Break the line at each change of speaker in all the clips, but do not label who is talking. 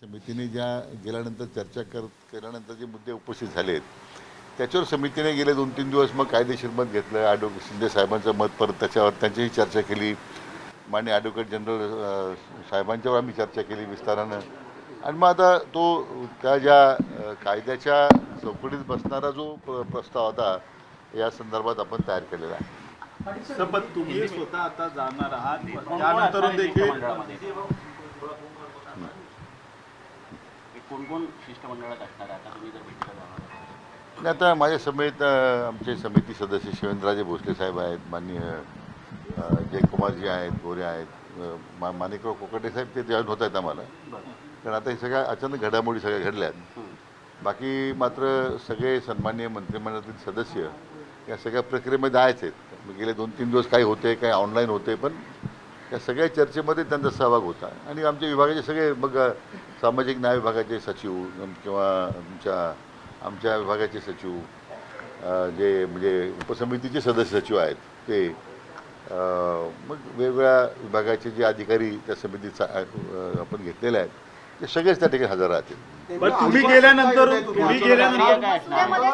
समितीने ज्या गेल्यानंतर केल्यानंतर जे मुद्दे उपस्थित झाले आहेत त्याच्यावर समितीने गेले 2-3 दिवस मग कायदेशीर मत घेतलं. ॲडव्होकेट शिंदे साहेबांचं मत परत त्याच्यावर त्यांचीही चर्चा केली. माननीय ॲडव्होकेट जनरल साहेबांच्यावर आम्ही चर्चा केली विस्तारानं. आणि मग आता तो त्या ज्या कायद्याच्या चौकटीत बसणारा जो प्रस्ताव होता या संदर्भात आपण तयार केलेला आहे.
सर पण तुम्ही स्वतः आता जाणार आहात त्यानंतर देखील
कोण शिष्टमंडळात असणार आता तुम्ही जर भेटीला जाणार आहात?
आणि आता माझ्या समेत आमचे समिती सदस्य शिवेंद्रराजे भोसले साहेब आहेत, माननीय जयकुमारजी आहेत, गोरे आहेत, माणिकराव कोकटे साहेब ते जॉईन होत आहेत आम्हाला. कारण आता हे सगळ्या अचानक घडामोडी सगळ्या घडल्यात. बाकी मात्र सगळे सन्माननीय मंत्रिमंडळातील सदस्य या सगळ्या प्रक्रियेमध्ये आहेच आहेत. गेले 2-3 दिवस काही होते, काही ऑनलाईन होते, पण या सगळ्या चर्चेमध्ये त्यांचा सहभाग होता. आणि आमच्या विभागाचे सगळे मग सामाजिक न्याय विभागाचे सचिव किंवा आमच्या विभागाचे सचिव जे म्हणजे उपसमितीचे सदस्य सचिव आहेत ते मग वेगवेगळ्या विभागाचे जे अधिकारी त्या समितीचा आपण घेतलेले आहेत ते सगळेच त्या ठिकाणी हजर राहतील.
पण तुम्ही गेल्यानंतर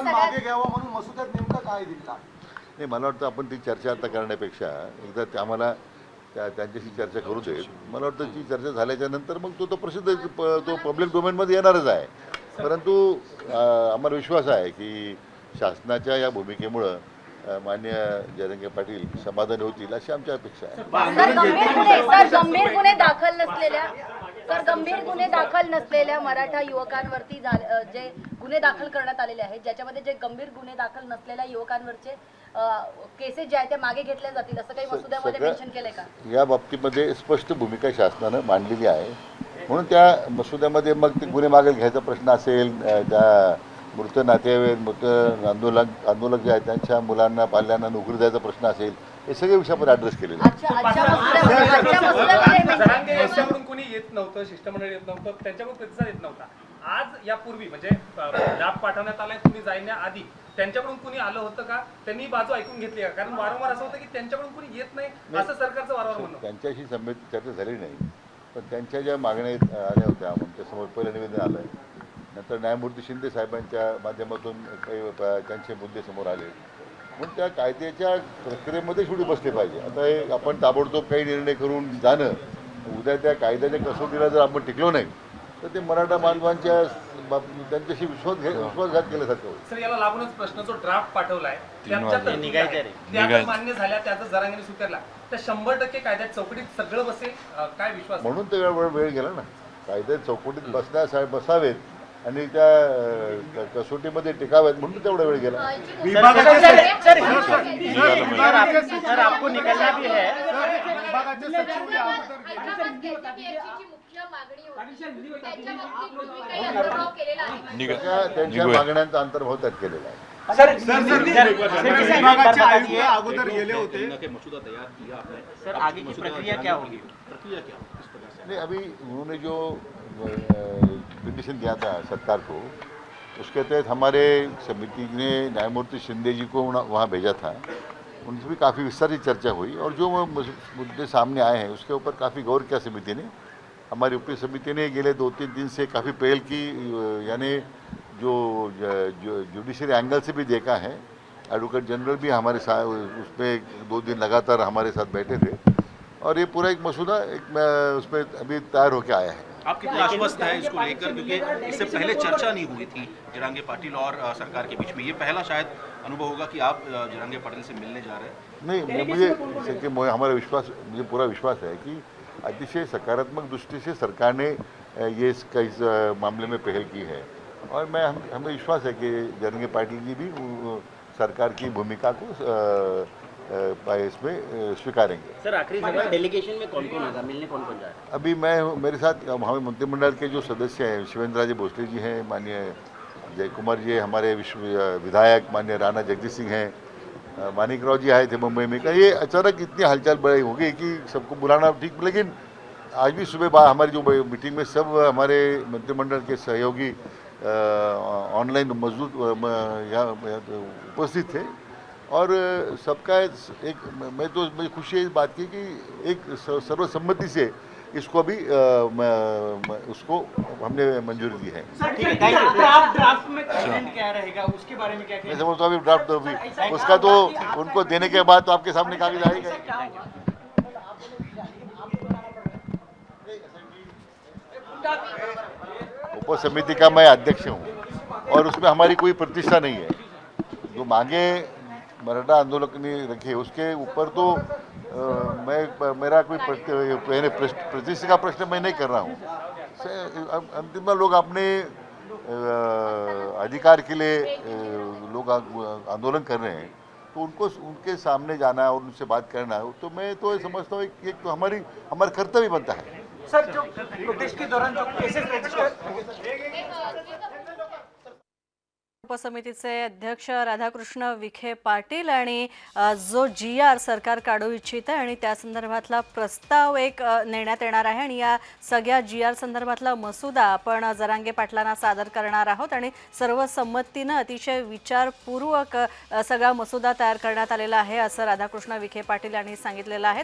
मागे घ्यावा म्हणून मसुद्यात नेमकं काय दिलं?
नाही, मला वाटतं आपण ती चर्चा आता करण्यापेक्षा एकदा ते आम्हाला त्यांच्याशी चर्चा करू देत. मला वाटतं ती चर्चा झाल्याच्या नंतर मग तो प्रसिद्ध तो पब्लिक डोमेनमध्ये येणारच आहे. परंतु आम्हाला विश्वास आहे की शासनाच्या या भूमिकेमुळं माननीय जयरंगे पाटील समाधानी होतील अशी आमची अपेक्षा आहे.
गंभीर गुन्हे दाखल नसलेल्या मराठा युवकांवरती जे गुन्हे दाखल करण्यात आलेले आहेत ज्याच्यामध्ये जे गंभीर गुन्हे दाखल नसलेल्या युवकांवरचे केसेस जे आहेत ते मागे घेतल्या जातील असं काही मसुद्यामध्ये मेन्शन केलंय का?
या बाबतीमध्ये स्पष्ट भूमिका शासनानं मांडलेली आहे. म्हणून त्या मसुद्यामध्ये मग ते गुन्हे मागे घ्यायचा प्रश्न असेल, त्या मृत नातेवाईक आंदोलक जे आहेत त्यांच्या मुलांना पाल्यांना नोकरी द्यायचा प्रश्न असेल, हे सगळे विषय आपण ॲड्रेस केलेले आहेत.
त्यांच्याकडून कोणी येत नव्हतं, शिष्टमंडळ येत नव्हतं, त्यांच्याकडून प्रतिसाद येत नव्हता. आज यापूर्वी म्हणजे ड्राफ्ट पाठवण्यात आलाय, तुम्ही जाण्याआधी त्यांच्याकडून कोणी आलं होतं का? त्यांनी बाजू ऐकून घेतली का? कारण वारंवार असं होतं की त्यांच्याकडून कोणी येत नाही असं सरकारचं वारंवार म्हणणं.
त्यांच्याशी चर्चा झाली नाही, पण त्यांच्या ज्या मागण्या आल्या होत्या आमच्यासमोर पहिलं निवेदन आलं आहे. नंतर न्यायमूर्ती शिंदे साहेबांच्या माध्यमातून काही त्यांचे मुद्दे समोर आले. म्हणून त्या कायद्याच्या प्रक्रियेमध्ये शेवटी बसले पाहिजे. आता हे आपण ताबडतोब काही निर्णय करून जाणं, उद्या त्या कायद्याच्या कसोटीला जर आपण टिकलो नाही तर ते मराठा बांधवांच्या त्यांच्याशी विश्वासघात केल्यासारखं होईल.
सर याला लागूनच प्रश्न जो ड्राफ्ट पाठवलाय त्यात मान्य झाल्या त्याचा जरांगीने स्वीकारला तर 100% कायद्यात चौकटीत सगळं बसेल काय विश्वास?
म्हणून तर वेळ गेला ना. कायद्यात चौकटीत बसावेत आणि त्या कसोटीमध्ये टिकावेत म्हणून तेवढा वेळ गेला. त्यांच्या मागण्यांचा अंतर्भाव त्यात केलेला आहे.
अगोदर गेले होते.
मसुदा तैयार किया आपने सर, आगे की प्रक्रिया क्या होगी? प्रक्रिया क्या
नहीं, अभी उन्होंने जो पिटिशन दिया था सरकार को उसके तहत हमारे समिति ने न्यायमूर्ति शिंदे जी को वहाँ भेजा था. उनसे भी काफ़ी विस्तारित चर्चा हुई और जो मुद्दे सामने आए हैं उसके ऊपर काफ़ी गौर किया समिति ने. हमारी ऊपरी समिति ने गेले 2-3 दिन से काफ़ी पहल की, यानी जो जुडिशरी एंगल से भी देखा है. एडवोकेट जनरल भी हमारे साथ उसमें 2 दिन लगातार हमारे साथ बैठे थे और ये पूरा एक मसूदा उसमें अभी तैयार होकर आया है.
आप कितने आश्वस्त हैं इसको लेकर, क्योंकि इससे पहले चर्चा नहीं हुई थी जयरंगे पाटिल और सरकार के बीच में? ये पहला शायद अनुभव होगा कि आप जयरंगे पाटिल से मिलने जा रहे हैं.
नहीं, मुझे पूरा विश्वास है कि अतिशय सकारात्मक दृष्टि से सरकार ने ये इस मामले में पहल की है और हमें विश्वास है कि जयरंगे पाटिल जी भी सरकार की भूमिका को इसमें स्वीकारेंगे.
सर आखिरी सवाल, डेलीगेशन में कौन कौन होगा, मिलने कौन कौन जा रहा है?
अभी मेरे साथ हमारे मंत्रिमंडल के जो सदस्य हैं शिवेंद्रराजे भोसले जी हैं, माननीय जयकुमार जी हमारे विधायक माननीय राणा जगदीश सिंह हैं, माणिकराव जी आए थे मुंबई में. ये अचानक इतनी हलचल बड़ी हो गई कि सबको बुलाना ठीक, लेकिन आज भी सुबह हमारी जो मीटिंग में सब हमारे मंत्रिमंडल के सहयोगी ऑनलाइन मौजूद उपस्थित थे और सबका एक मुझे खुशी है इस बात की कि एक सर्वसम्मति से इसको भी उसको हमने मंजूरी दी है।
ड्राफ्ट में कंटेंट क्या रहेगा उसके बारे में क्या
मैं समझता हूँ अभी ड्राफ्ट तो अभी उसका तो उनको देने के बाद तो आपके सामने कागज आएगा। उप समिति का मैं अध्यक्ष हूँ और उसमें हमारी कोई प्रतिष्ठा नहीं है। जो मांगे मराठा आंदोलन ने रखे उसके ऊपर तो मेरा कोई प्रतिष्ठा का प्रश्न मैं नहीं कर रहा हूँ। अंतिम में लोग अपने अधिकार के लिए लोग आंदोलन कर रहे हैं तो उनको उनके सामने जाना और उनसे बात करना तो मैं तो समझता हूँ एक तो हमारा कर्तव्य बनता है।
सर जो प्रोटेस्ट के दौरान जो केसेस रजिस्टर
उपसमितीचे अध्यक्ष राधाकृष्ण विखे पाटील आणि जो GR सरकार काढू इच्छित आहे आणि त्या संदर्भातला प्रस्ताव एक नेण्यात येणार आहे आणि या सगळ्या GR संदर्भातला मसुदा आपण जरांगे पाटलांना सादर करणार आहोत आणि सर्वसंमतीने अतिशय विचारपूर्वक सगळा मसुदा तयार करण्यात आलेला आहे असं राधाकृष्ण विखे पाटील यांनी सांगितलेलं आहे।